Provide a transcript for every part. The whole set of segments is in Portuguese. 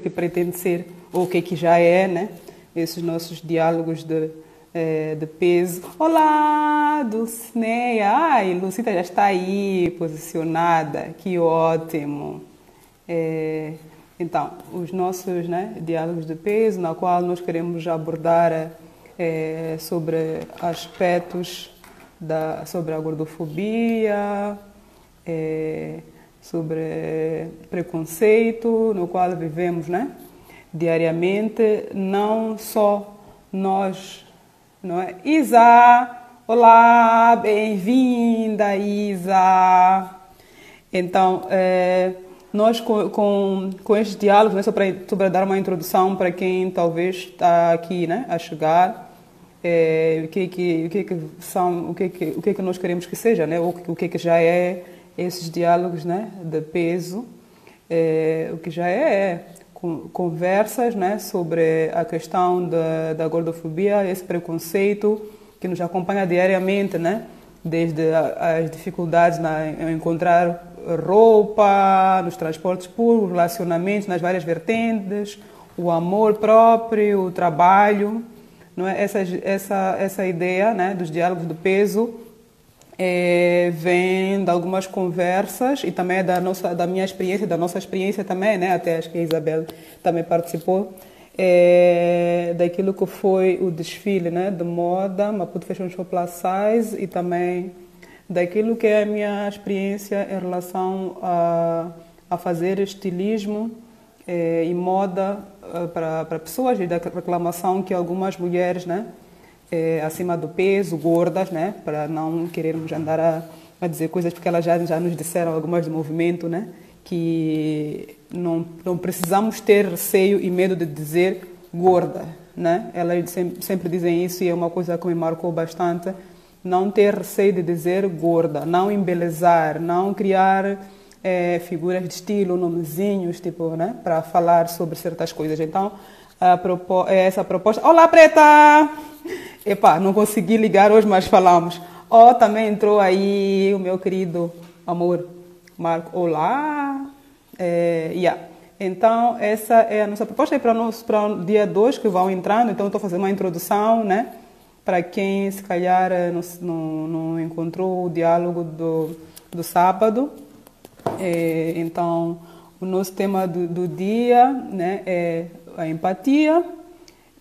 que pretende ser, ou o que já é, né? Esses nossos diálogos de peso. Olá, Dulcineia! Ai, Lucita já está aí, posicionada, que ótimo! É, então, os nossos, né, diálogos de peso, na qual nós queremos abordar sobre aspectos sobre a gordofobia, sobre preconceito, no qual vivemos, né, diariamente, não só nós, não é? Isa, olá, bem-vinda, Isa. Então, nós com este diálogo, né, só para dar uma introdução para quem talvez está aqui, né, a chegar, o que que nós queremos que seja, né, o que já é esses diálogos, né, de peso, o que já conversas, né, sobre a questão da gordofobia, esse preconceito que nos acompanha diariamente, né, desde as dificuldades em encontrar roupa, nos transportes públicos, relacionamentos nas várias vertentes, o amor próprio, o trabalho, não é? Essa ideia, né, dos diálogos do peso vem de algumas conversas e também da minha experiência, da nossa experiência também, né, até acho que a Isabel também participou, daquilo que foi o desfile, né, de moda, Maputo Fashion Show Plus Size, e também daquilo que é a minha experiência em relação a fazer estilismo e moda para pessoas, e da reclamação que algumas mulheres, né, acima do peso, gordas, né, para não querermos andar a dizer coisas, porque elas já nos disseram, algumas do movimento, né, que não precisamos ter receio e medo de dizer gorda, né? Elas sempre dizem isso, e é uma coisa que me marcou bastante. Não ter receio de dizer gorda, não embelezar, não criar figuras de estilo, nomezinhos, tipo, né, para falar sobre certas coisas. Então, essa proposta... Olá, Preta! Epá, não consegui ligar hoje, mas falamos. Também entrou aí o meu querido amor, Marco. Olá! Então, essa é a nossa proposta, para o dia 2 que vão entrando. Então, estou fazendo uma introdução, né? Para quem, se calhar, não encontrou o diálogo do sábado. Então, o nosso tema do dia, né, é a empatia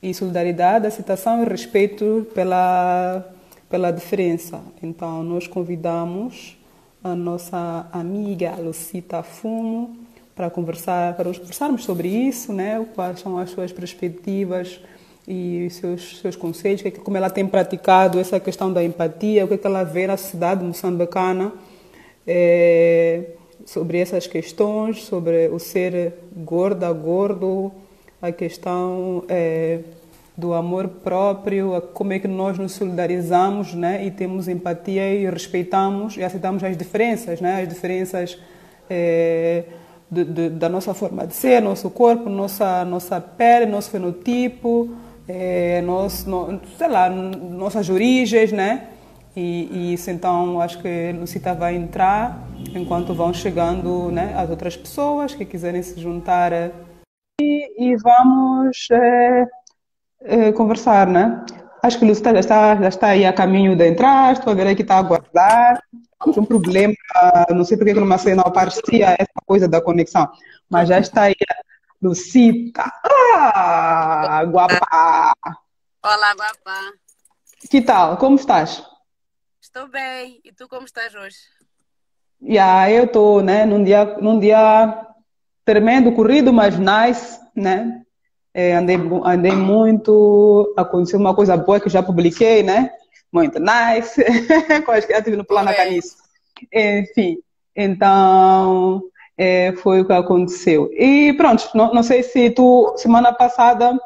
e solidariedade, aceitação e respeito pela diferença. Então, nós convidamos a nossa amiga Lucita Fumo para nós conversarmos sobre isso, né, quais são as suas perspectivas e os seus conceitos, como ela tem praticado essa questão da empatia, o que ela vê na sociedade moçambicana sobre essas questões, sobre o ser gorda, gordo, a questão do amor próprio, como é que nós nos solidarizamos, né, e temos empatia e respeitamos e aceitamos as diferenças, né, as diferenças da nossa forma de ser, nosso corpo, nossa pele, nosso fenotipo, sei lá, nossas origens, né? E isso, então, acho que a Lucita vai entrar enquanto vão chegando, né, as outras pessoas que quiserem se juntar e vamos conversar, né? Acho que a Lucita já está aí a caminho de entrar, estou a ver aí que está a aguardar. Temos um problema, não sei porque que não aparecia essa coisa da conexão, mas já está aí a Lucita. Guapa! Olá, guapa. Que tal? Como estás? Estou bem. E tu como estás hoje? Eu estou, né, num dia tremendo, corrido, mas nice, né? Andei muito, aconteceu uma coisa boa que já publiquei, né? Muito nice, quase que eu estive no plano caniço. Enfim, então foi o que aconteceu. E pronto, não sei se tu, semana passada,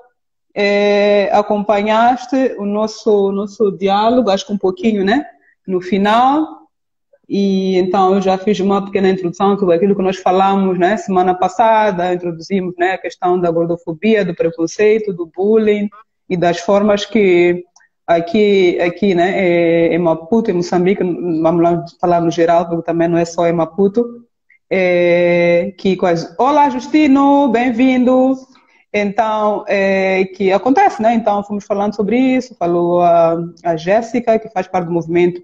acompanhaste o nosso diálogo, acho que um pouquinho, né? No final. E então eu já fiz uma pequena introdução sobre aquilo que nós falamos, né, semana passada, introduzimos, né, a questão da gordofobia, do preconceito, do bullying e das formas que aqui, né, em Maputo, em Moçambique, vamos lá falar no geral, porque também não é só em Maputo, que quase... Olá, Justino, bem-vindo. Então, que acontece, né? Então, fomos falando sobre isso, falou a Jéssica, que faz parte do movimento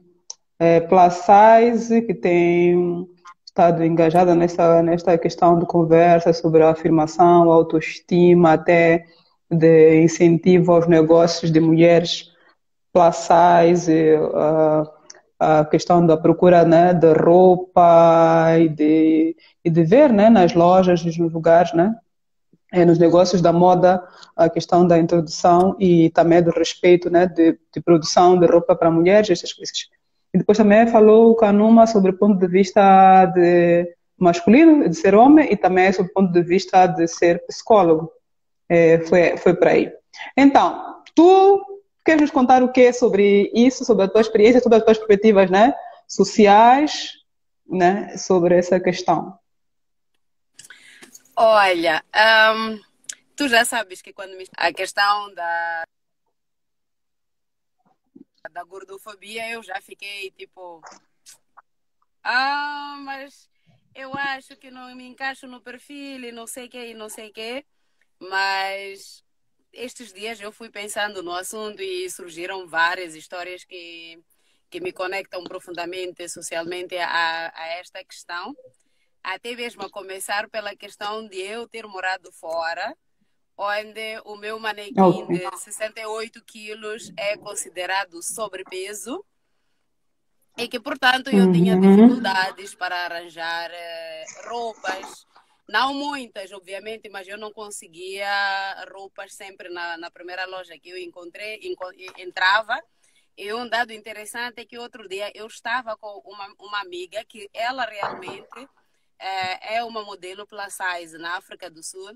Plus Size, que tem estado engajada nesta questão de conversa sobre a afirmação, a autoestima, até de incentivo aos negócios de mulheres plus size, a questão da procura, né, de roupa e de ver, né, nas lojas, nos lugares, né, nos negócios da moda, a questão da introdução e também do respeito, né, de produção de roupa para mulheres, essas coisas. E depois também falou o Kanuma sobre o ponto de vista de masculino, de ser homem, e também sobre o ponto de vista de ser psicólogo. Foi por aí. Então, tu queres nos contar o que sobre isso, sobre a tua experiência, sobre as tuas perspectivas, né, sociais, né, sobre essa questão? Olha, tu já sabes que a questão da gordofobia, eu já fiquei tipo, mas eu acho que não me encaixo no perfil e não sei o que, e não sei o que, mas estes dias eu fui pensando no assunto e surgiram várias histórias que me conectam profundamente socialmente a esta questão. Até mesmo a começar pela questão de eu ter morado fora, onde o meu manequim Ok. de 68 quilos é considerado sobrepeso e que, portanto, eu tinha Uhum. dificuldades para arranjar roupas. Não muitas, obviamente, mas eu não conseguia roupas sempre na primeira loja que eu entrava. E um dado interessante é que outro dia eu estava com uma amiga que ela realmente é uma modelo plus size na África do Sul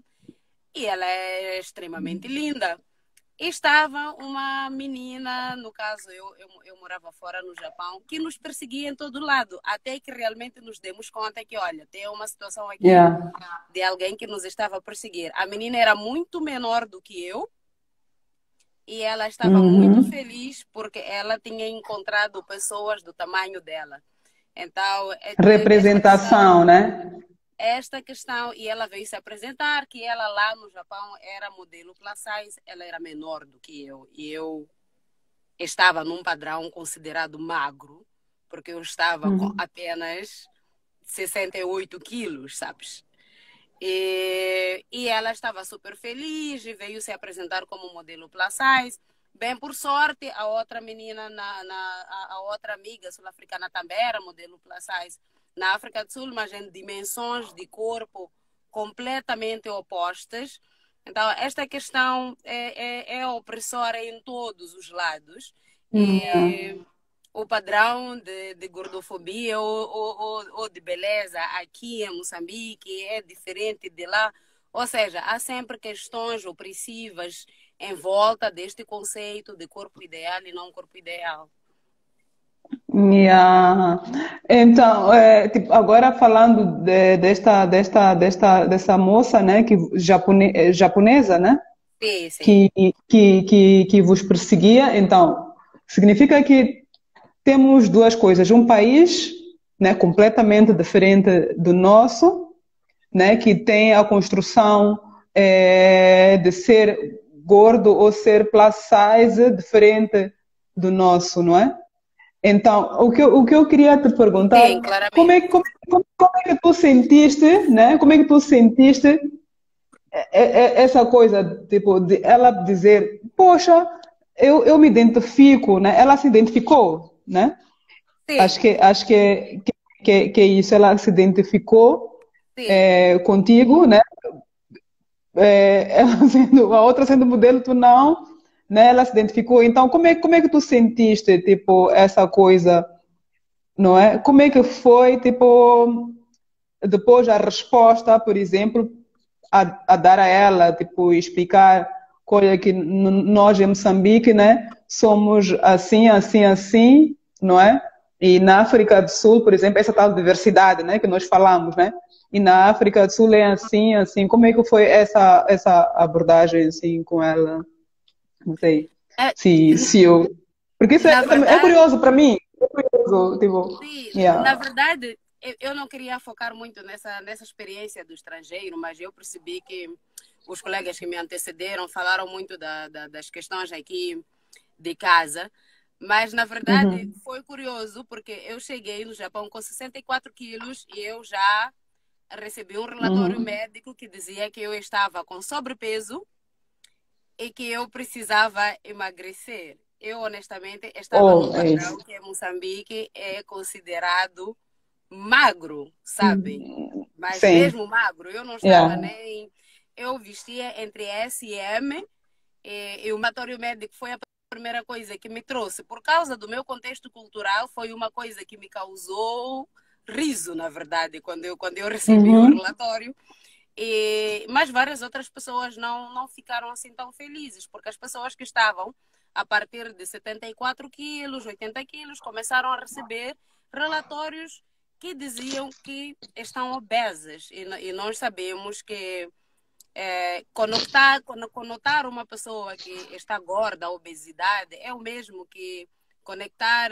e ela é extremamente linda. E estava uma menina, no caso eu morava fora no Japão, que nos perseguia em todo lado, até que realmente nos demos conta que, olha, tem uma situação aqui Yeah. de alguém que nos estava a perseguir. A menina era muito menor do que eu e ela estava muito Uhum. feliz porque ela tinha encontrado pessoas do tamanho dela. Então, Representação, né? esta questão, e ela veio se apresentar que ela lá no Japão era modelo plus size, ela era menor do que eu, e eu estava num padrão considerado magro, porque eu estava com Uhum. apenas 68 quilos, sabes? E ela estava super feliz e veio se apresentar como modelo plus size. Bem, por sorte, a outra menina, a outra amiga sul-africana também era modelo plus size na África do Sul, mas em dimensões de corpo completamente opostas. Então, esta questão é opressora em todos os lados. Yeah. E o padrão de gordofobia ou de beleza aqui em Moçambique é diferente de lá. Ou seja, há sempre questões opressivas em volta deste conceito de corpo ideal e não corpo ideal. Yeah. Então, tipo, agora falando dessa moça, né, que japonesa, né, Sim, sim. que vos perseguia, então, significa que temos duas coisas, um país, né, completamente diferente do nosso, né, que tem a construção de ser gordo ou ser plus size diferente do nosso, não é? Então, o que eu queria te perguntar, Sim, como é, claramente. como é que tu sentiste, né? Como é que tu sentiste essa coisa, tipo, de ela dizer, poxa, eu me identifico, né? Ela se identificou, né? Sim, Acho que é isso, ela se identificou sim. contigo, né? Ela sendo, a outra sendo modelo, tu não, né? Ela se identificou. Então, como é que tu sentiste, tipo, essa coisa, não é? Como é que foi, tipo, depois a resposta, por exemplo, a dar a ela, tipo, explicar, olha que nós em Moçambique, né, somos assim, assim, assim, não é? E na África do Sul, por exemplo, essa tal diversidade, né, que nós falamos, né? E na África do Sul é assim, assim. Como é que foi essa abordagem, assim, com ela? Não sei É, se eu... Porque isso na é verdade, curioso para mim. É curioso, tipo, sim, na yeah. verdade, eu não queria focar muito nessa experiência do estrangeiro, mas eu percebi que os colegas que me antecederam falaram muito das questões aqui de casa. Mas, na verdade, Uhum. foi curioso, porque eu cheguei no Japão com 64 quilos e eu já recebi um relatório Uhum. médico que dizia que eu estava com sobrepeso e que eu precisava emagrecer. Eu, honestamente, estava num Oh, é isso. padrão que em Moçambique é considerado magro, sabe? Hum, Mas Sim, mesmo magro, eu não estava yeah. nem. Eu vestia entre S e M, e o relatório médico foi a primeira coisa que me trouxe. Por causa do meu contexto cultural, foi uma coisa que me causou riso, na verdade, quando eu recebi o Uhum. relatório. Mas várias outras pessoas não ficaram assim tão felizes, porque as pessoas que estavam a partir de 74 quilos, 80 quilos, começaram a receber relatórios que diziam que estão obesas. E nós sabemos que conotar uma pessoa que está gorda, a obesidade, é o mesmo que conectar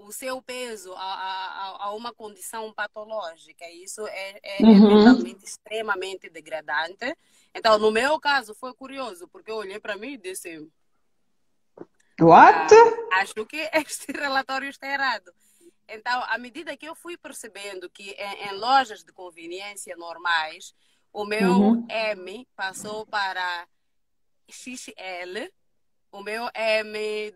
o seu peso a uma condição patológica. Isso é Uhum. mentalmente extremamente degradante. Então, no meu caso, foi curioso, porque eu olhei para mim e disse: What? acho que este relatório está errado. Então, à medida que eu fui percebendo que em lojas de conveniência normais, o meu Uhum. M passou para XL, o meu M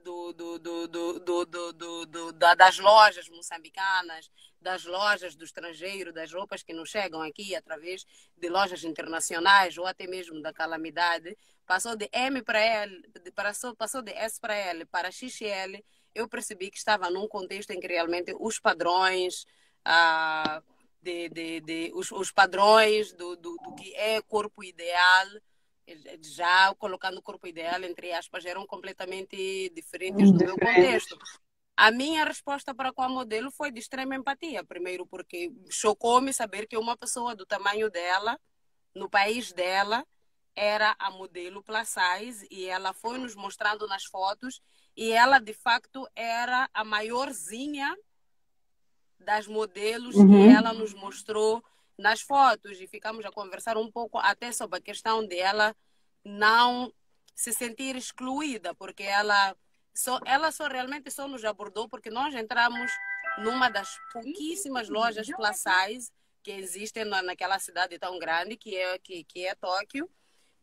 das lojas moçambicanas, das lojas do estrangeiro, das roupas que nos chegam aqui através de lojas internacionais ou até mesmo da Calamidade, passou de M para L, passou de S para L para XL. Eu percebi que estava num contexto em que realmente os padrões, ah, os padrões do que é corpo ideal, já colocando o corpo ideal, entre aspas, eram completamente diferentes do meu Diferentes. contexto. A minha resposta para com a modelo foi de extrema empatia. Primeiro, porque chocou-me saber que uma pessoa do tamanho dela, no país dela, era a modelo plus size e ela foi nos mostrando nas fotos e ela, de facto, era a maiorzinha das modelos que ela Uhum. nos mostrou nas fotos e ficamos a conversar um pouco até sobre a questão dela não se sentir excluída, porque ela só realmente só nos abordou porque nós entramos numa das pouquíssimas lojas plus size que existem naquela cidade tão grande que é Tóquio.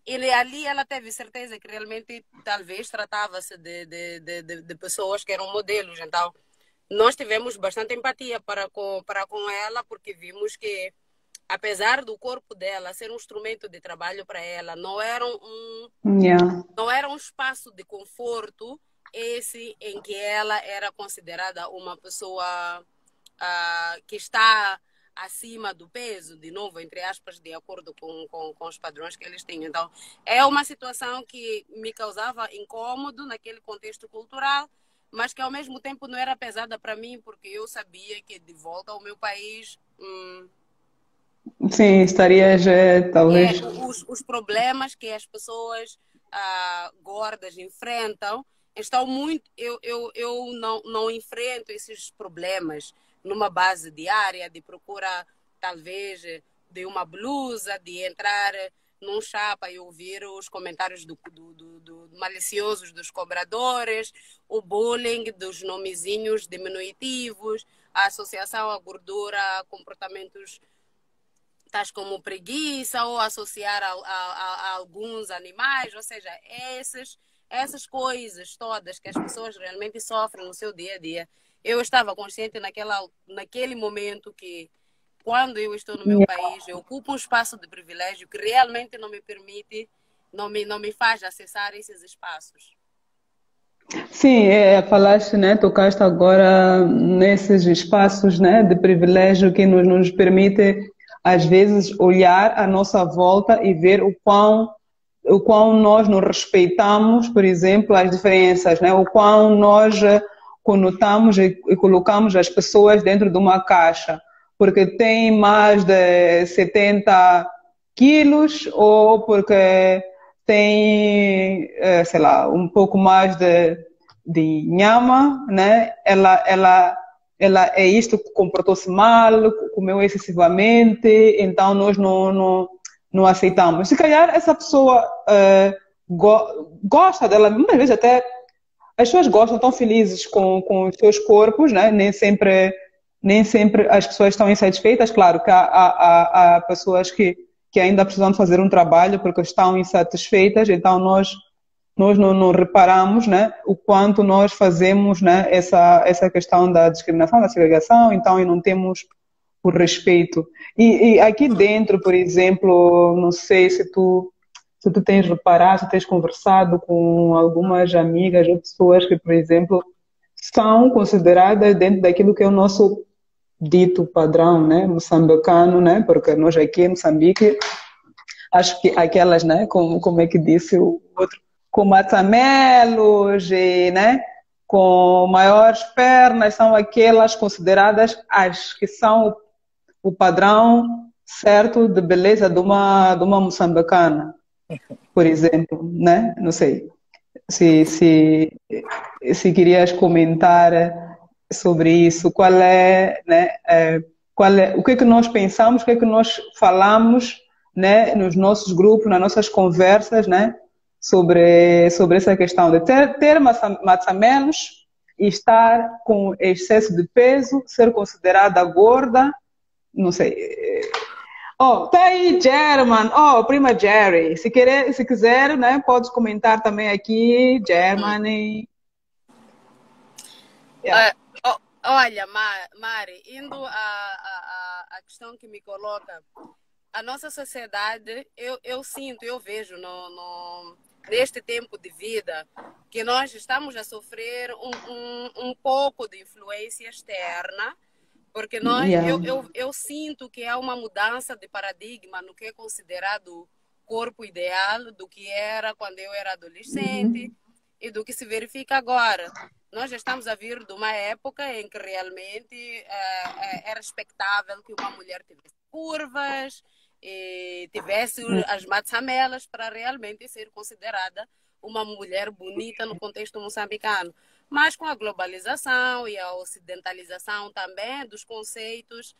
E ali ela teve certeza que realmente talvez tratava-se de pessoas que eram modelos. Então, nós tivemos bastante empatia para com ela, porque vimos que, apesar do corpo dela ser um instrumento de trabalho para ela, Yeah. não era um espaço de conforto esse em que ela era considerada uma pessoa que está acima do peso, de novo, entre aspas, de acordo com os padrões que eles têm. Então, é uma situação que me causava incômodo naquele contexto cultural, mas que ao mesmo tempo não era pesada para mim, porque eu sabia que de volta ao meu país, Sim, estarias talvez. os problemas que as pessoas gordas enfrentam estão muito. Eu não enfrento esses problemas numa base diária de procura, talvez, de uma blusa, de entrar num chapa e ouvir os comentários maliciosos dos cobradores, o bullying dos nomezinhos diminutivos, a associação à gordura a comportamentos tais como preguiça ou associar a alguns animais, ou seja, essas coisas todas que as pessoas realmente sofrem no seu dia a dia. Eu estava consciente naquele momento que, quando eu estou no meu país, eu ocupo um espaço de privilégio que realmente não me permite, não me faz acessar esses espaços. Sim, falaste, né, tocaste agora nesses espaços, né, de privilégio que nos permite, às vezes, olhar à nossa volta e ver o quão nós nos respeitamos, por exemplo, as diferenças, né, o quão nós conotamos e colocamos as pessoas dentro de uma caixa, porque tem mais de 70 quilos ou porque tem, sei lá, um pouco mais de nhama, né? Ela ela é isto, comportou-se mal, comeu excessivamente, então nós não aceitamos. Se calhar essa pessoa gosta dela, muitas vezes até as pessoas gostam, estão felizes com os seus corpos, né? Nem sempre as pessoas estão insatisfeitas. Claro que há pessoas que ainda precisam de fazer um trabalho porque estão insatisfeitas, então nós não reparamos, né, o quanto nós fazemos, né, essa questão da discriminação, da segregação, então e não temos o respeito. E aqui dentro, por exemplo, não sei se tu tens reparado, se tens conversado com algumas amigas ou pessoas que, por exemplo, são consideradas dentro daquilo que é o nosso dito padrão, né, moçambicano, né, porque nós aqui em Moçambique, acho que aquelas, né, como é que disse o outro, com matamelos, né, com maiores pernas, são aquelas consideradas as que são o padrão certo de beleza de uma moçambicana, por exemplo, né? Não sei se querias comentar sobre isso, qual é, né, o que é que nós pensamos, o que é que nós falamos, né, nos nossos grupos, nas nossas conversas, né, sobre essa questão de ter maçamelos e estar com excesso de peso, ser considerada gorda, não sei. Oh, tá aí, German. Oh, prima Jerry. Se quiser, né, pode comentar também aqui, German. Yeah. Olha, Mari, indo à questão que me coloca, a nossa sociedade, eu sinto, eu vejo neste tempo de vida que nós estamos a sofrer um pouco de influência externa, porque eu sinto que há uma mudança de paradigma no que é considerado corpo ideal do que era quando eu era adolescente e do que se verifica agora. Nós já estamos a vir de uma época em que realmente era expectável que uma mulher tivesse curvas e tivesse as matzamelas para realmente ser considerada uma mulher bonita no contexto moçambicano. Mas com a globalização e a ocidentalização também dos conceitos,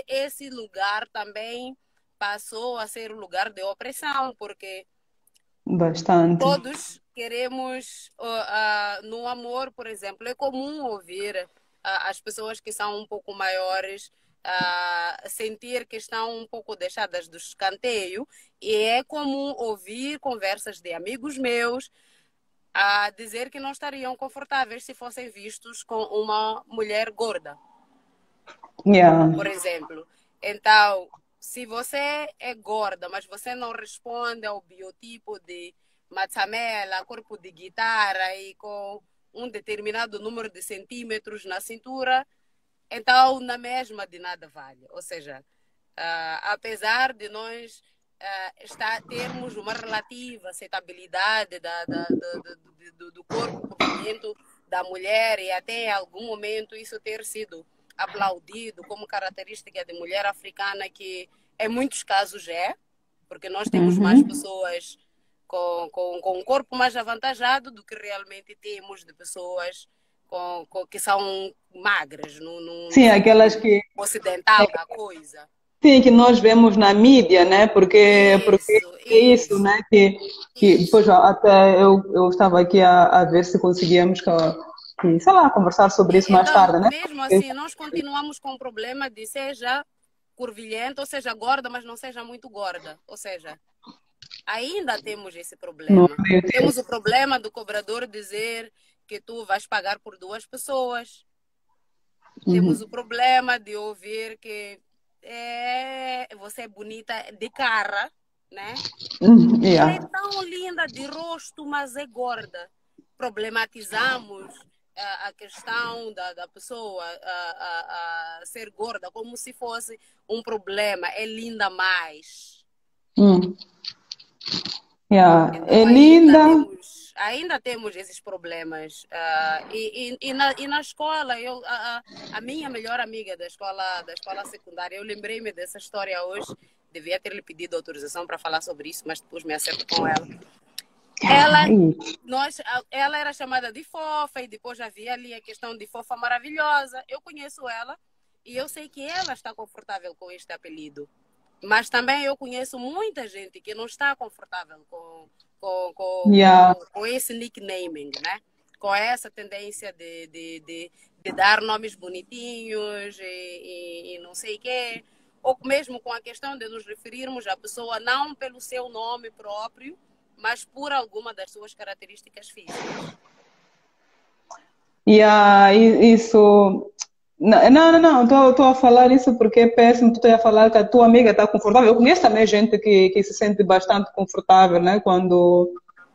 esse lugar também passou a ser um lugar de opressão, porque bastante. Todos queremos, no amor, por exemplo, é comum ouvir as pessoas que são um pouco maiores sentir que estão um pouco deixadas do escanteio, e é comum ouvir conversas de amigos meus a dizer que não estariam confortáveis se fossem vistos com uma mulher gorda, por exemplo. Então, se você é gorda, mas você não responde ao biotipo de matsamela, corpo de guitarra e com um determinado número de centímetros na cintura, então na mesma de nada vale. Ou seja, apesar de nós termos uma relativa aceitabilidade do corpo movimento da mulher e até em algum momento isso ter sido aplaudido como característica de mulher africana, que em muitos casos porque nós temos mais pessoas com um corpo mais avantajado do que realmente temos de pessoas que são magras Sim, aquelas que ocidental da coisa. Sim, que nós vemos na mídia, né? Porque é isso, né? Que depois até eu estava aqui a ver se conseguíamos sei lá, conversar sobre isso mais tarde, né? Mesmo assim, nós continuamos com o problema de seja curvilhenta, ou seja gorda, mas não seja muito gorda. Ou seja, ainda temos esse problema. Temos o problema do cobrador dizer que tu vais pagar por 2 pessoas. Temos o problema de ouvir que você é bonita de cara, né? Ela é tão linda de rosto, mas é gorda. Problematizamos a questão da pessoa ser gorda como se fosse um problema. É linda mais. Então, é linda. Ainda temos esses problemas. E na escola, a minha melhor amiga da escola secundária, eu lembrei-me dessa história hoje. Devia ter lhe pedido autorização para falar sobre isso, mas depois me acerto com ela. Ela, Ai, ela era chamada de fofa e depois havia ali a questão de fofa maravilhosa. Eu conheço ela e eu sei que ela está confortável com este apelido. Mas também eu conheço muita gente que não está confortável yeah. com esse nicknaming, né? Com essa tendência de dar nomes bonitinhos e não sei o quê. Ou mesmo com a questão de nos referirmos à pessoa não pelo seu nome próprio, mas por alguma das suas características físicas. Yeah, isso. Não, estou a falar isso porque é péssimo. Tu estás a falar que a tua amiga está confortável. Eu conheço também gente que se sente bastante confortável, né? Quando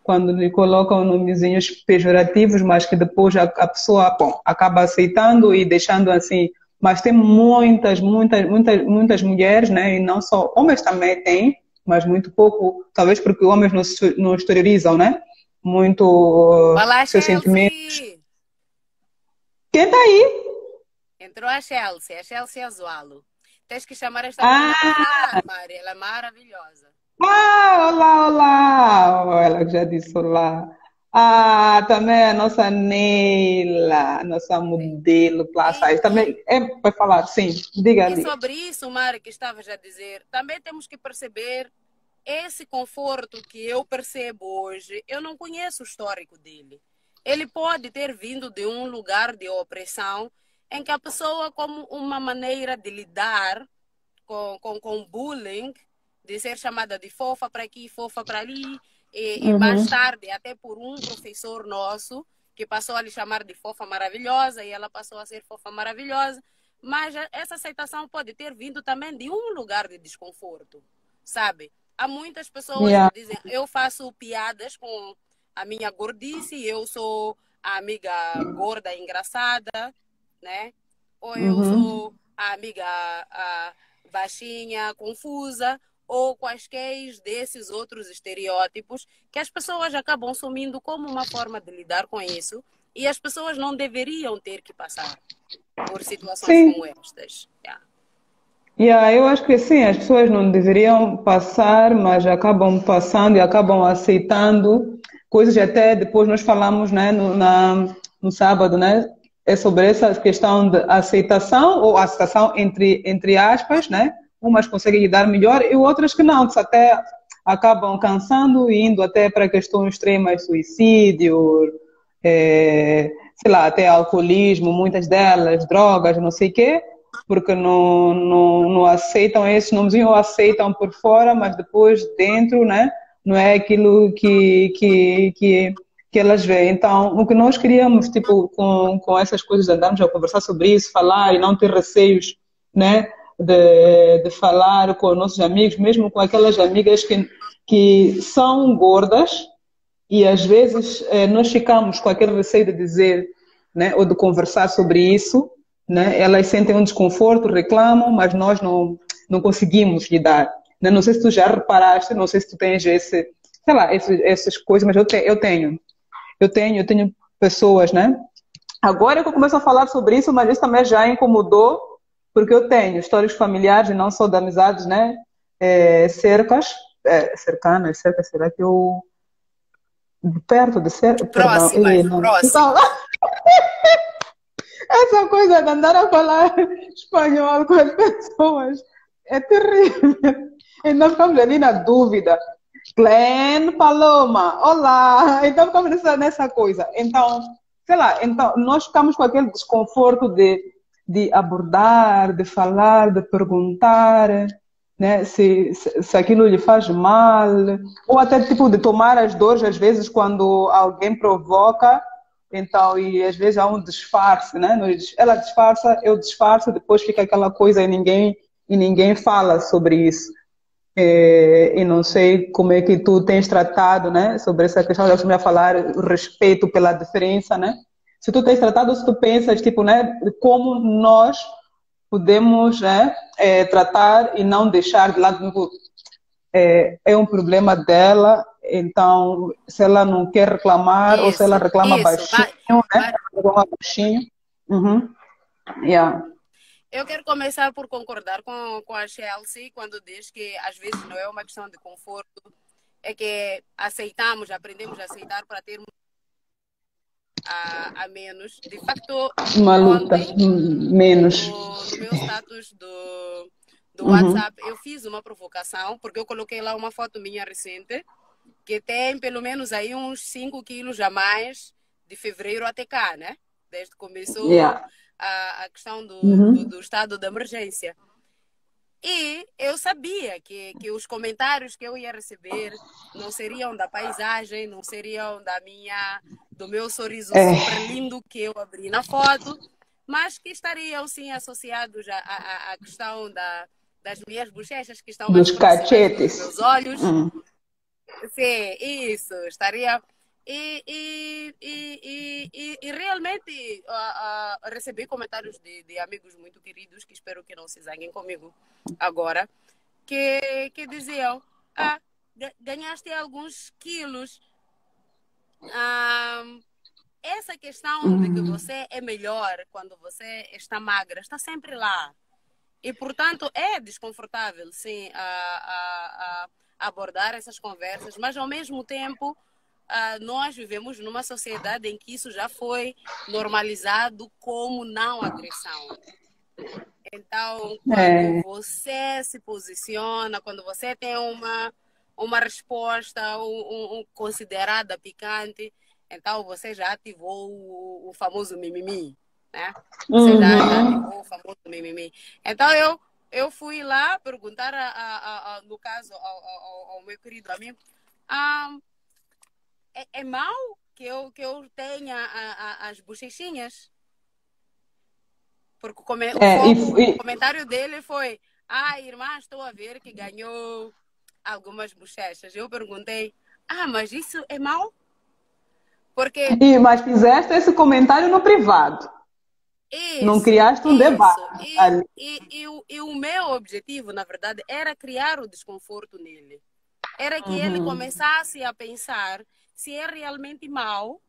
lhe colocam nomezinhos pejorativos, mas que depois a pessoa, bom, acaba aceitando e deixando assim. Mas tem muitas mulheres, né? E não só homens também têm, mas muito pouco, talvez porque homens não exteriorizam, né? Muito Olá, seus sentimentos. Chelsea! Quem tá aí? Entrou a Chelsea Azualo. Tens que chamar esta menina para Ah, falar, Mari. Ela é maravilhosa. olá! Oh, ela já disse olá. Ah, também a nossa Neila, nossa modelo plus E, size. Também é para falar, sim. Diga e ali. sobre isso, Mari, que estavas a dizer, também temos que perceber esse conforto que eu percebo hoje. Eu não conheço o histórico dele. Ele pode ter vindo de um lugar de opressão em que a pessoa, como uma maneira de lidar com bullying, de ser chamada de fofa para aqui, fofa para ali, e Uhum. mais tarde, até por um professor nosso, que passou a lhe chamar de fofa maravilhosa, e ela passou a ser fofa maravilhosa. Mas essa aceitação pode ter vindo também de um lugar de desconforto, sabe? Há muitas pessoas Yeah. que dizem, eu faço piadas com a minha gordice, eu sou a amiga gorda engraçada, né? Ou eu Uhum. sou a amiga baixinha, confusa, ou quaisquer desses outros estereótipos que as pessoas acabam sumindo como uma forma de lidar com isso e as pessoas não deveriam ter que passar por situações Sim. como estas. Yeah. Yeah, eu acho que sim, as pessoas não deveriam passar, mas acabam passando e acabam aceitando coisas que até depois nós falamos, né, no sábado, né, é sobre essa questão de aceitação ou aceitação entre aspas, né, umas conseguem lidar melhor e outras que não, que até acabam cansando e indo até para questões extremas, suicídio, sei lá, até alcoolismo, muitas delas, drogas, não sei o quê, porque não aceitam esses nomezinhos ou aceitam por fora, mas depois dentro, né, não é aquilo que elas veem. Então, o que nós queríamos, tipo, com essas coisas, andarmos a conversar sobre isso, falar e não ter receios, né, de falar com nossos amigos, mesmo com aquelas amigas que são gordas, e às vezes nós ficamos com aquele receio de dizer, né, ou de conversar sobre isso, né? Elas sentem um desconforto, reclamam, mas nós não conseguimos lidar. Né? Não sei se tu já reparaste, não sei se tu tens sei lá, essas coisas, mas eu tenho pessoas, né? Agora que eu começo a falar sobre isso, mas isso também já incomodou, porque eu tenho histórias familiares e não só de amizades, né? Cercanas, será que eu perto de ser, perdão, Próximas, não. Então, próximas. essa coisa de andar a falar espanhol com as pessoas é terrível. Então ficamos ali na dúvida. Glenn Paloma, olá. Então ficamos nessa coisa. Então, sei lá, então nós ficamos com aquele desconforto de abordar, de falar, de perguntar, né, se aquilo lhe faz mal, ou até tipo de tomar as dores às vezes quando alguém provoca, então, e às vezes há um disfarce, né? Ela disfarça, eu disfarço, depois fica aquela coisa e ninguém fala sobre isso. E não sei como é que tu tens tratado, né, sobre essa questão, já estou a falar, o respeito pela diferença, né? Se tu tens tratado, ou se tu pensas, tipo, né, como nós podemos, né, tratar e não deixar de lado, tipo, é um problema dela, então, se ela não quer reclamar, ou se ela Isso, reclama isso. baixinho, né, reclama baixinho, uhum, yeah. Eu quero começar por concordar com a Chelsea quando diz que às vezes não é uma questão de conforto, é que aceitamos, aprendemos a aceitar para termos a menos. De facto, Uma luta ontem, menos. no meu status do Uhum. WhatsApp, eu fiz uma provocação, porque eu coloquei lá uma foto minha recente, que tem pelo menos aí uns 5 quilos a mais de fevereiro até cá, né? Desde que começou Yeah. a questão Uhum. do estado de emergência. E eu sabia que os comentários que eu ia receber não seriam da paisagem, não seriam do meu sorriso super É, lindo que eu abri na foto, mas que estariam sim associados à questão das minhas bochechas que estão mais dos próximas dos cachetes. meus olhos. Hum. Sim, isso, estaria. E realmente recebi comentários de amigos muito queridos, que espero que não se zanguem comigo agora, que diziam: Ah, ganhaste alguns quilos. Ah, essa questão de que Hum. você é melhor quando você está magra está sempre lá. E, portanto, é desconfortável, sim, a abordar essas conversas, mas, ao mesmo tempo, nós vivemos numa sociedade em que isso já foi normalizado como não agressão. Então, quando É, você se posiciona, quando você tem uma resposta considerada picante, então você já ativou o famoso mimimi, né? Você já uhum. ativou o famoso mimimi. Então, eu fui lá perguntar, no caso, ao meu querido amigo, ah, é mal que eu tenha as bochechinhas? Porque É, o comentário dele foi: Ah, irmã, estou a ver que ganhou algumas bochechas. Eu perguntei: Ah, mas isso é mau? Porque mas fizeste esse comentário no privado. Não isso, criaste um isso. debate ali. E o meu objetivo, na verdade, era criar o desconforto nele. Era que ele Uhum. começasse a pensar se é realmente mau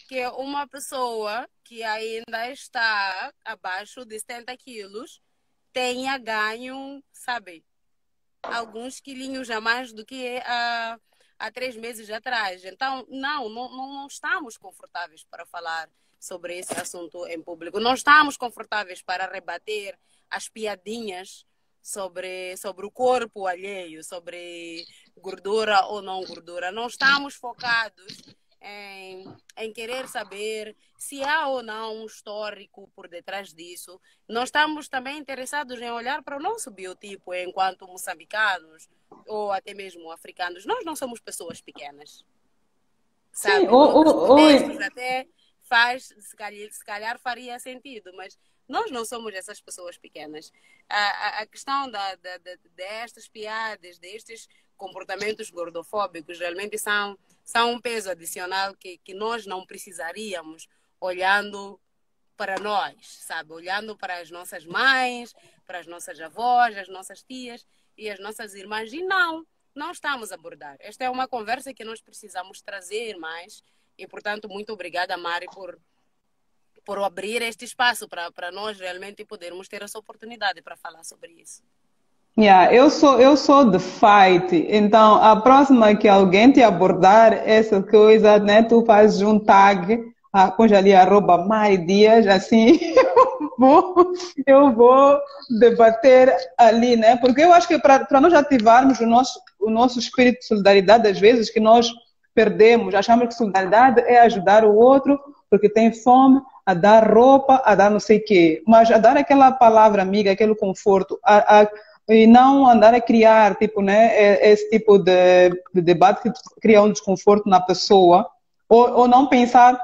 que uma pessoa que ainda está abaixo de 70 quilos tenha ganho, sabe, alguns quilinhos a mais do que há 3 meses atrás. Então, não estamos confortáveis para falar sobre esse assunto em público. Não estamos confortáveis para rebater as piadinhas sobre o corpo alheio, sobre gordura ou não gordura. Não estamos focados em querer saber se há ou não um histórico por detrás disso. Nós estamos também interessados em olhar para o nosso biotipo enquanto moçambicanos ou até mesmo africanos. Nós não somos pessoas pequenas, Sim, sabe? Nos contextos até se calhar faria sentido, mas nós não somos essas pessoas pequenas. A questão destas piadas, destes comportamentos gordofóbicos, realmente são um peso adicional que nós não precisaríamos olhando para nós, sabe? Olhando para as nossas mães, para as nossas avós, as nossas tias e as nossas irmãs. E não estamos a abordar. Esta é uma conversa que nós precisamos trazer mais. E, portanto, muito obrigada, Mari, por abrir este espaço para nós realmente podermos ter essa oportunidade para falar sobre isso. yeah, eu sou de fight, então a próxima que alguém te abordar essa coisa, né, tu fazes um tag, põe ali @Mari Dias, assim vou, eu vou debater ali, né, porque eu acho que para nós ativarmos o nosso espírito de solidariedade, às vezes que nós perdemos, achamos que solidariedade é ajudar o outro porque tem fome, a dar roupa, a dar não sei o quê, mas a dar aquela palavra amiga, aquele conforto, e não andar a criar tipo, né, esse tipo de debate que cria um desconforto na pessoa, ou não pensar,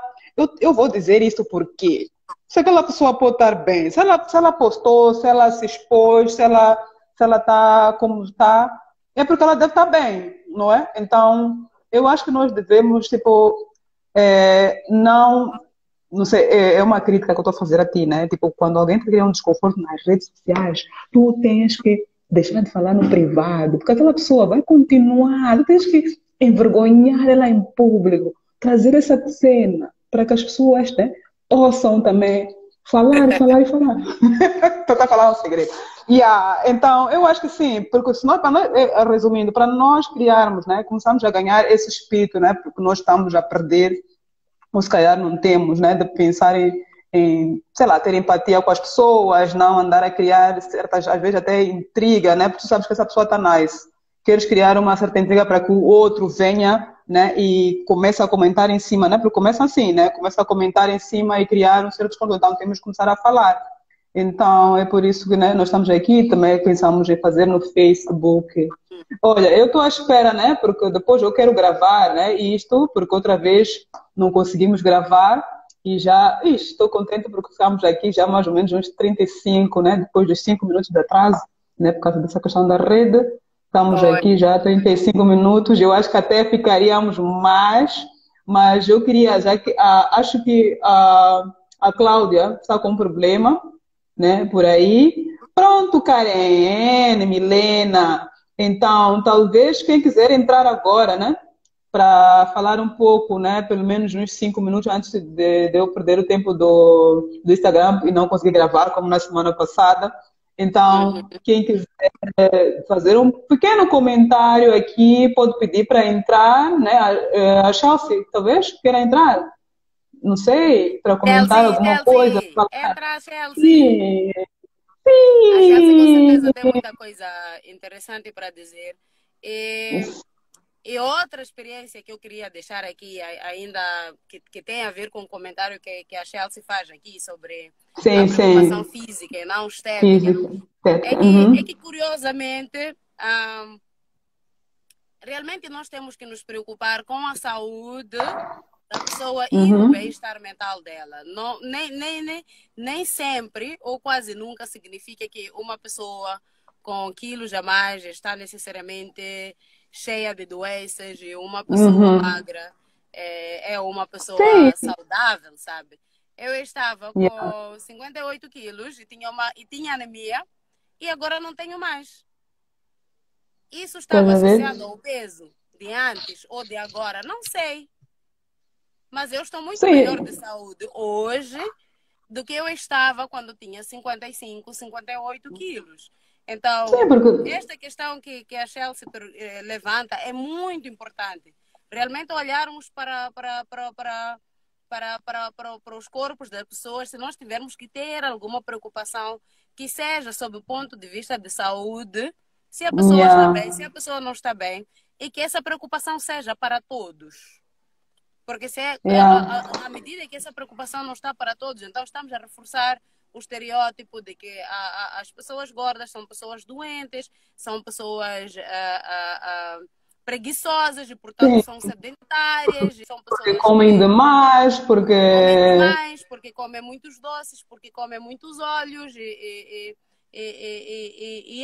eu vou dizer isso porque se aquela pessoa pode estar bem, se ela postou, se ela se expôs, se ela está como está, é porque ela deve estar bem, não é? Então, eu acho que nós devemos, tipo, não sei, é uma crítica que eu estou a fazer a ti, né? Tipo, quando alguém te cria um desconforto nas redes sociais, tu tens que deixar de falar no privado, porque aquela pessoa vai continuar, tu tens que envergonhar ela em público, trazer essa cena para que as pessoas, né, possam também. Falar, falar e falar. Tentar falar o segredo. Então, eu acho que sim, porque senão, resumindo, para nós criarmos, né, começamos a ganhar esse espírito, né, porque nós estamos a perder, ou se calhar não temos, né, de pensar sei lá, ter empatia com as pessoas, não andar a criar certas, às vezes até intriga, né, porque tu sabes que essa pessoa está nice. Queres criar uma certa intriga para que o outro venha, né, e comece a comentar em cima, né, porque começa assim, né, começa a comentar em cima e criar um certo desconto, então temos que começar a falar. Então, é por isso que, né, nós estamos aqui, também pensamos em fazer no Facebook. Olha, eu estou à espera, né, porque depois eu quero gravar, né, isto, porque outra vez não conseguimos gravar e já, estou contente porque ficamos aqui já mais ou menos uns 35, né, depois dos 5 minutos de atraso, né, por causa dessa questão da rede. Estamos Foi. aqui já há 35 minutos, eu acho que até ficaríamos mais, mas eu queria, já que acho que a Cláudia está com um problema, né, por aí. Pronto, Karen, Milena. Então, talvez quem quiser entrar agora, né, para falar um pouco, né, pelo menos uns 5 minutos antes de eu perder o tempo do Instagram e não conseguir gravar, como na semana passada. Então, Uhum. quem quiser fazer um pequeno comentário aqui, pode pedir para entrar, né? A Chelsea, talvez queira entrar, não sei, para comentar Chelsea, alguma coisa. Chelsea, Falar. entra Chelsea. Sim, A Chelsea com sim. certeza tem muita coisa interessante para dizer. E, e outra experiência que eu queria deixar aqui, ainda que tem a ver com o comentário que a Chelsea faz aqui sobre a Sim, preocupação sim. física e não estética, Física, etc. é que Uhum. curiosamente, realmente nós temos que nos preocupar com a saúde da pessoa e o Uhum. bem-estar mental dela. Não, nem sempre, ou quase nunca, significa que uma pessoa com quilos a mais está necessariamente cheia de doenças e uma pessoa Uhum. magra é uma Sim. pessoa saudável, sabe? Eu estava Yeah. com 58 quilos e tinha anemia e agora não tenho mais. Isso Estás estava a ver? associado ao peso de antes ou de agora? Não sei. Mas eu estou muito melhor de Sim. saúde hoje do que eu estava quando tinha 55, 58 quilos. Então, Sim, porque. esta questão que a Chelsea levanta é muito importante. Realmente olharmos para os corpos das pessoas, se nós tivermos que ter alguma preocupação que seja sob o ponto de vista de saúde, se a pessoa está bem, Yeah. se a pessoa não está bem, e que essa preocupação seja para todos. Porque se é, Yeah. à medida que essa preocupação não está para todos, então estamos a reforçar o estereótipo de que as pessoas gordas são pessoas doentes, são pessoas preguiçosas e, portanto, Sim. são sedentárias, e são Porque pessoas comem demais, que comem porque. demais, porque comem muitos doces, porque comem muitos óleos e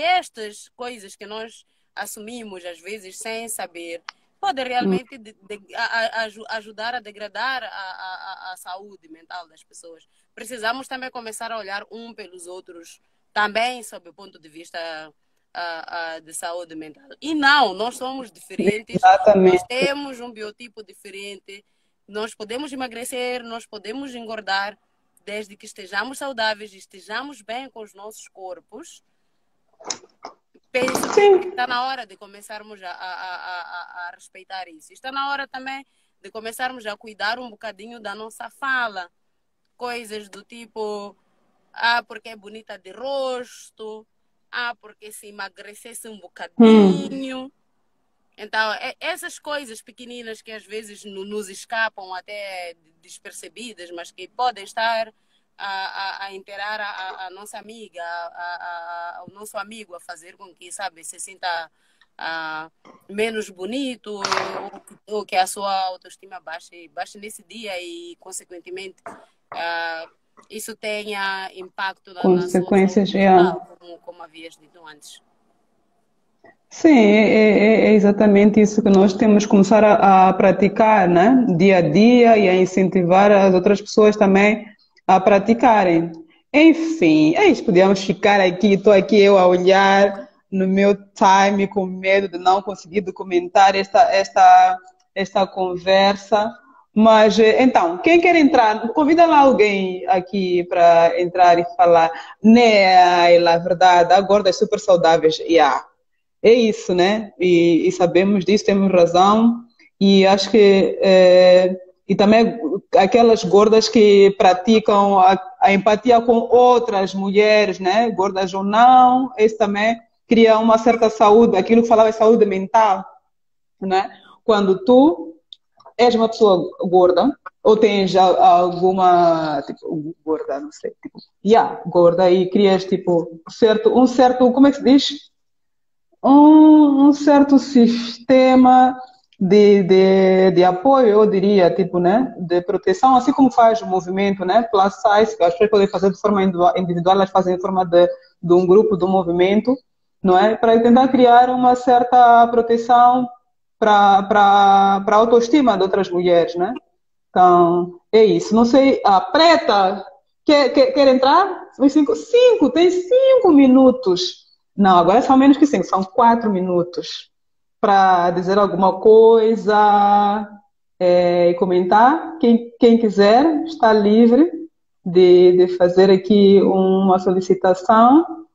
estas coisas que nós assumimos às vezes sem saber pode realmente ajudar a degradar a saúde mental das pessoas. Precisamos também começar a olhar um pelos outros, também sob o ponto de vista de saúde mental. E não, nós somos diferentes, nós Exatamente. temos um biotipo diferente, nós podemos emagrecer, nós podemos engordar, desde que estejamos saudáveis e estejamos bem com os nossos corpos. Penso que Sim. está na hora de começarmos a respeitar isso. Está na hora também de começarmos a cuidar um bocadinho da nossa fala. Coisas do tipo, porque é bonita de rosto, porque se emagrecesse um Hum. bocadinho. Então, essas coisas pequeninas que às vezes nos escapam até despercebidas, mas que podem estar a interar a nossa amiga, o nosso amigo a fazer com que, sabe, se sinta menos bonito ou que a sua autoestima baixe nesse dia e, consequentemente, isso tenha impacto na sua saúde Consequências, yeah. mental, como havias dito antes. Sim, é exatamente isso que nós temos que começar a praticar, né? Dia a dia e a incentivar as outras pessoas também a praticarem. Enfim, é isso. Podíamos ficar aqui, estou aqui eu a olhar no meu time com medo de não conseguir documentar esta conversa, Mas, então, quem quer entrar, convida lá alguém aqui para entrar e falar. Né, na verdade, a gorda é super saudáveis. Yeah. É isso, né? E sabemos disso, temos razão. E acho que. E também aquelas gordas que praticam a empatia com outras mulheres, né? Gordas ou não, isso também cria uma certa saúde. Aquilo que falava é saúde mental, né? Quando tu és uma pessoa gorda, ou tens alguma, tipo, gorda, não sei, tipo, yeah, gorda, e crias, tipo, um certo, como é que se diz? Um certo sistema de apoio, eu diria, tipo, né, de proteção, assim como faz o movimento, né, plus size, que as pessoas podem fazer de forma individual, elas fazem de forma de um grupo, de um movimento, não é? Para tentar criar uma certa proteção para a autoestima de outras mulheres, né? Então, é isso. Não sei, a Preta quer entrar? Tem 5 minutos. Não, agora são menos que 5, são 4 minutos para dizer alguma coisa e comentar. Quem quiser está livre de fazer aqui uma solicitação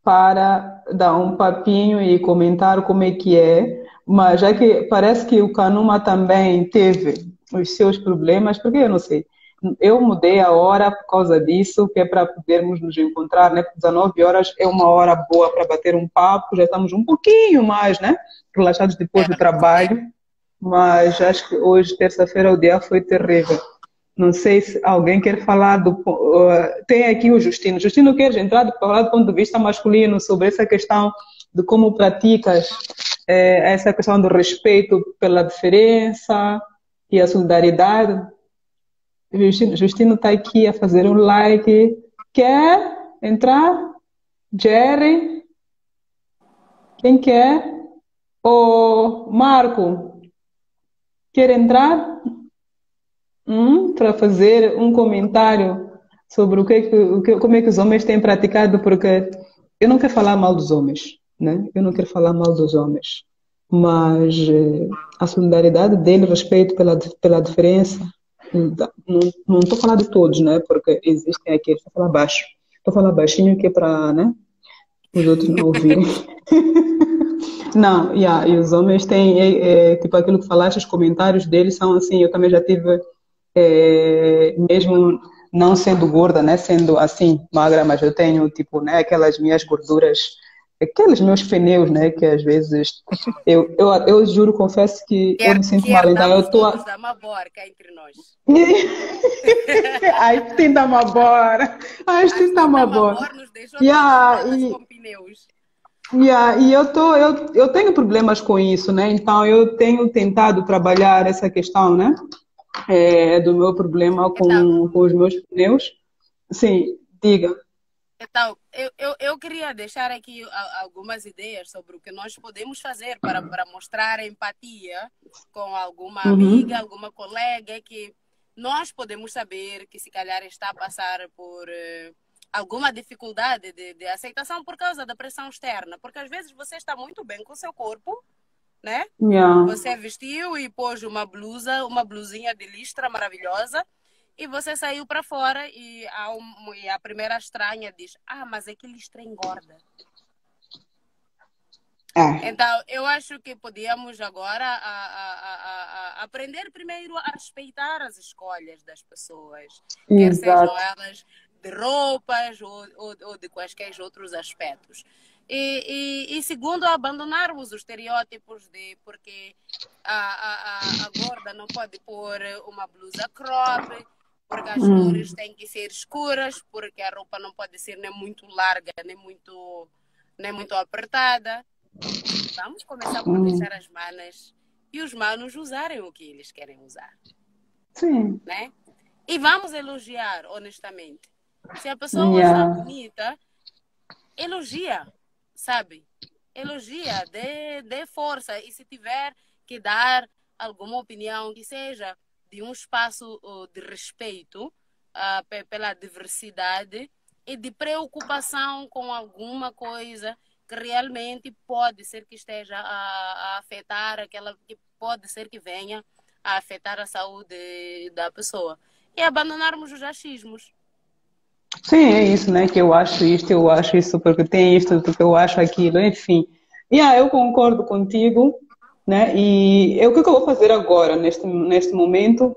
para dar um papinho e comentar como é que é. Mas já que parece que o Kanuma também teve os seus problemas, porque eu não sei. Eu mudei a hora por causa disso, que é para podermos nos encontrar, né? 19 horas é uma hora boa para bater um papo, já estamos um pouquinho mais, né? Relaxados depois do trabalho, mas acho que hoje, terça-feira, o dia foi terrível. Não sei se alguém quer falar tem aqui o Justino. Justino, queres entrar para falar do ponto de vista masculino sobre essa questão de como praticas essa questão do respeito pela diferença e a solidariedade? Justino está aqui a fazer um like. Quer entrar? Jerry? Quem quer? O Marco, quer entrar? Para fazer um comentário sobre como é que os homens têm praticado, porque eu não quero falar mal dos homens, né? Eu não quero falar mal dos homens, mas a solidariedade dele, respeito pela diferença, não estou a falar de todos, né? Porque existem aqui, estou a falar baixo, estou a falar baixinho que é para, né? Os outros não ouvirem. Não, yeah, e os homens têm, tipo aquilo que falaste, os comentários deles são assim, eu também já tive mesmo não sendo gorda, né, sendo assim magra, mas eu tenho tipo, né, aquelas minhas gorduras, aqueles meus pneus, né, que às vezes eu juro, confesso que eu me sinto Que mal, então eu herdamos tô todos da Mabor cá entre nós. ai, tinta-me embora, ai, A tinta-me extinta embora. Mabor nos deixou todas Yeah, rotas com pneus. e eu tenho problemas com isso, né? Então eu tenho tentado trabalhar essa questão, né? Do meu problema Então, com os meus pneus. Sim, diga. Então, eu queria deixar aqui algumas ideias sobre o que nós podemos fazer para mostrar empatia com alguma amiga, Uhum. alguma colega que nós podemos saber que se calhar está a passar por alguma dificuldade de aceitação por causa da pressão externa. Porque às vezes você está muito bem com o seu corpo, né? Yeah. Você vestiu e pôs uma blusa, uma blusinha de listra maravilhosa e você saiu para fora e a primeira estranha diz: Ah, mas aquele listra engorda. É. Então, eu acho que podíamos agora aprender primeiro a respeitar as escolhas das pessoas, quer sejam Exato. elas de roupas ou de quaisquer outros aspectos. E segundo, abandonarmos os estereótipos de porque a gorda não pode pôr uma blusa crop, porque as cores têm que ser escuras, porque a roupa não pode ser nem muito larga, nem muito apertada. Vamos começar por deixar as manas e os manos usarem o que eles querem usar, Sim. né? E vamos elogiar, honestamente. Se a pessoa está Yeah. bonita, elogia, sabe? Elogia, dê força. E se tiver que dar alguma opinião que seja de um espaço de respeito pela diversidade e de preocupação com alguma coisa que realmente pode ser que esteja a afetar aquela que pode ser que venha a afetar a saúde da pessoa. E abandonarmos os achismos. Sim, é isso, né? Que eu acho isto, eu acho isso porque tem isto, porque eu acho aquilo, enfim. Eu concordo contigo, né? E o que eu vou fazer agora, neste momento,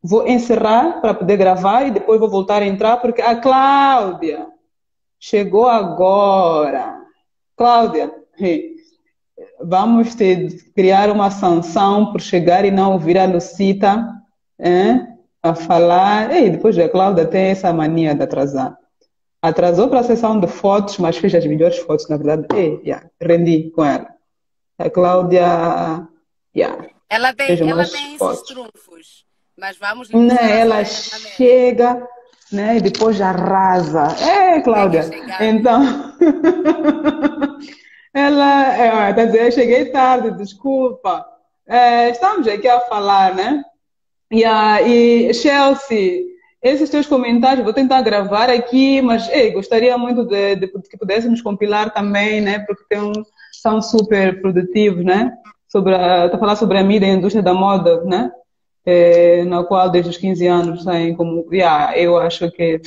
vou encerrar para poder gravar e depois vou voltar a entrar, porque a Cláudia chegou agora. Cláudia, vamos criar uma sanção por chegar e não ouvir a Lucita, a falar. E depois a Cláudia tem essa mania de atrasar. Atrasou para a sessão de fotos, mas fez as melhores fotos, na verdade. Rendi com ela. A Cláudia, fez Ela umas tem esses fotos. trunfos, mas vamos lhe puxar Né? as Ela orelhas na mesma. chega, né? E depois arrasa. Tem que Cláudia. chegar. Então, ela, tá dizendo, eu cheguei tarde, desculpa. Estamos aqui a falar, né? E Chelsea, esses teus comentários, vou tentar gravar aqui, mas gostaria muito de que pudéssemos compilar também, né? Porque são super produtivos, né? Tá a falar sobre a mídia e a indústria da moda, né? Na qual desde os 15 anos tem como. Eu acho que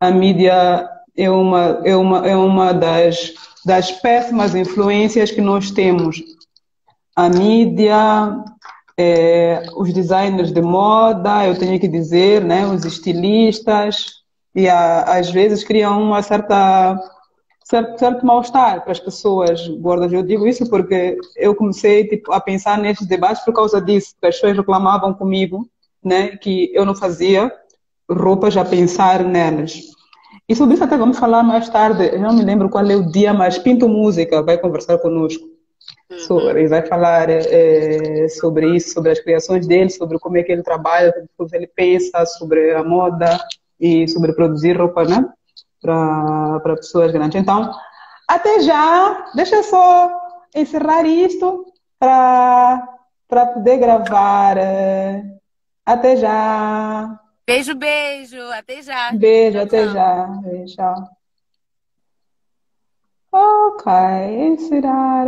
a mídia é uma das péssimas influências que nós temos. A mídia, os designers de moda, eu tenho que dizer, né, os estilistas, às vezes criam certo mal-estar para as pessoas gordas. Eu digo isso porque eu comecei a pensar nestes debates por causa disso, que as pessoas reclamavam comigo, né, que eu não fazia roupas a pensar nelas. E sobre isso até vamos falar mais tarde, eu não me lembro qual é o dia, mas Pinto Música vai conversar conosco. Ele vai falar sobre isso, sobre as criações dele, sobre como é que ele trabalha, como ele pensa sobre a moda e sobre produzir roupa, né? Para pessoas grandes. Então, até já, deixa eu só encerrar isto para poder gravar. Até já. Beijo, beijo. Até já. Beijo, Tchau, até tchau. já. Tchau. Ok, encerrar.